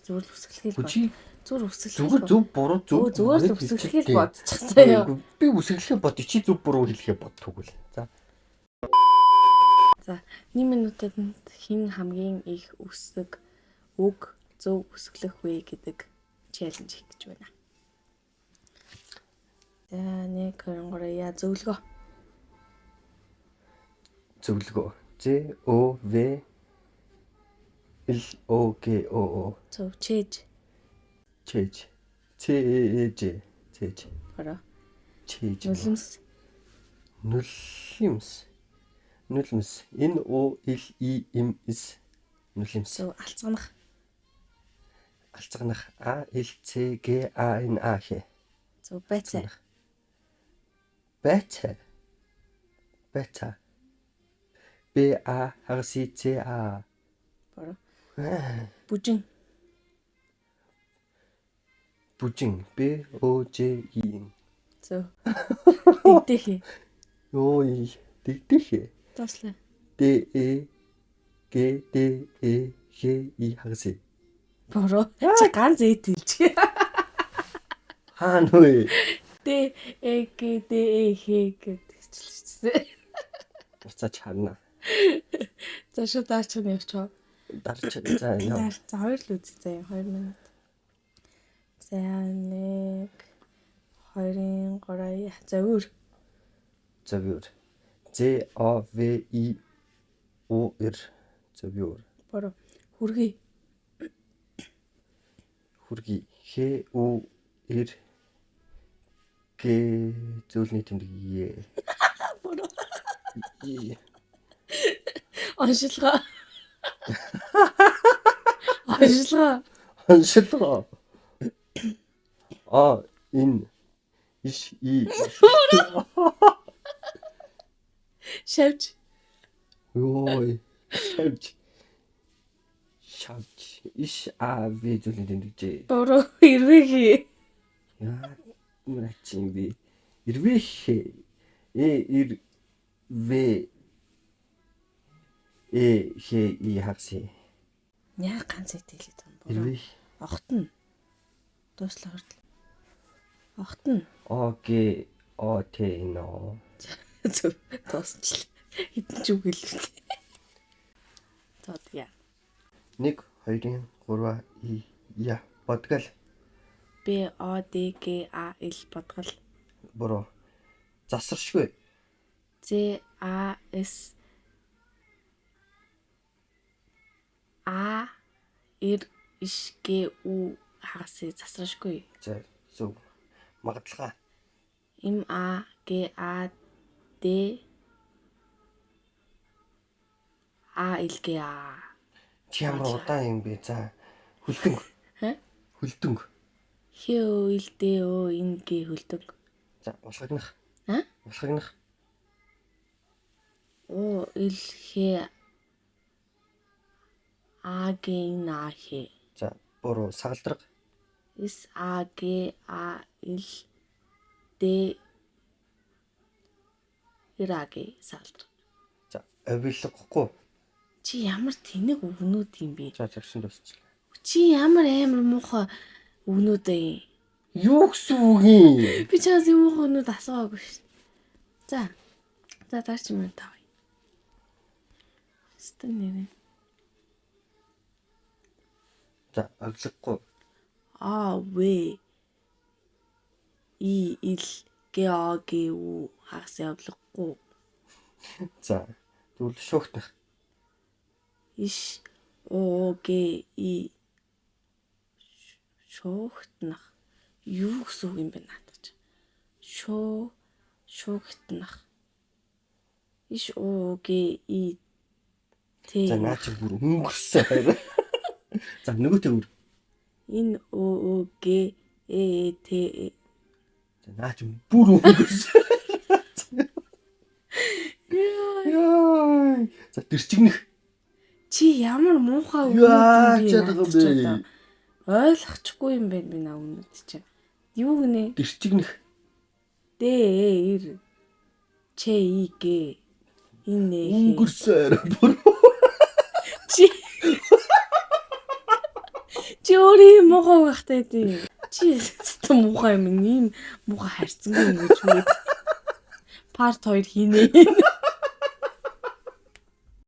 зүгээр л үсгэлхий л Чи зүгээр үсгэлхий. зүгээр зөв буруу зөв. Зүгээр л үсгэлхий л бодчихсан. Би үсгэлхий бод чи зөв буруу хэлэхээ бодтгүй л. За. За, 1 минутад хэн хамгийн их үсэг үг зөв үсгэлэх вэ гэдэг челленж хийх гэж байна. За, 1 2 3 яа зөвлөгөө. Зөвлөгөө. З О В Л О Г О О. Зөв чээж. Чээж. Цээж. Цээж. Бороо. Чээж. Нулимс. Нулимс. Нулимс. Н О Л И М С. Нулимс. Зөв алцганах. Алцганах. А Л Ц Г А Н А Х. Зөв байцаа. Байцаа. Байцаа. Б А Х С Ц А. Бороо. Бүжин. Бүжин. Б О Ж И Н. Зөв. Дэгдэх. Ой, дэгдэх. Тоослоо. Д Э Г Д Э Г И Х С. Бороо. Чи ганц эд хэлчих. Хаана вэ? Д Э Г Д Э Х гэдэгчлээ. Уцаач харна. За шууд даач нь явчихаа. Дарч за яа. За 2 л үзье. За 2 минут. За 1 2 3 за өөр. Зөвөр. З А В И О Р. Зөвөр. Бороо. Хүргий. Хүргий. Х О Р Г зөвлөний тэмдэг Е. Бороо. Е. Оншилгоо. Оншилгоо. Оншилгоо. А ин иш и Шавж. Ой. Шавж. Иш А В зөвлөний тэмдэг Ж. Бороо. Ирвэхий. Яа мрачин би. Ирвэх. Э ир В Э Х И Х С. Яа ганц эд хэлээд байна. Бороо. Ирвэх. Огтно. Дууслаа хүртэл. Огтно. О Г О Т Н О. Зөв. Дуусчлаа. Хэдэн ч үг хэлвэ. Тод яа. 1 2 3 И Я бодгол. Б О Д Г А Л бодгол. Буруу. Засаршгүй. З А С А Р Иш Г У хагас засрашгүй. За зөв. Магадлага. М А Г А Д А Л Г А. Чи ямар удаан юм бэ? За хөлтөнг. Хөлтөнг. Х Ö Л Д Ö Н Г хөлтөнг. За улхагнах. А? Улхагнах. О Л Х А Г Н А Х. За буруу. Сагалдраг. С А Г А Л Д Р А Г саалдар. За авилгахгүй. Чи ямар тэнэг өгнүүд юм бэ? За загсан дуусчлаа. Чи ямар амар муухай өгнүүд ээ. Юу гэсэн үг юм? Би чаас юм муухай өгнүүд асууаагүй шүү. За. За дарч юм тав. Стэн нэрээ. За авилгахгүй. А В И Л Г А Г У хагас явлахгүй. За тэгвэл шуугтнах. Иш О Г И шуугтнах. Юу гэсэн үг юм бэ наадаж? Шуугтнах. Иш О Г И Т. За наа чи бүр өнгөрсөн хайр. За нөгөөтэй өөр. Ин О Г Э Т. За наа чи бүр өнгөрсөн. Яа. За тэрчигнэх. Чи ямар муухай Яа, өгнүүд чадах юм бэ? ойлгохгүй юм байна би наа өгнүүд чинь. Юу гинэ? Тэрчигнэх. Д Р Ч И Г Ин Э. Өнгөрсөн хайр. Бүр. Чи Чи өөрөө муухай байхтай тийм. Чи өстө муухай юм ийм муухай харьцангуй ингэж үгээд. Part 2 хийнэ.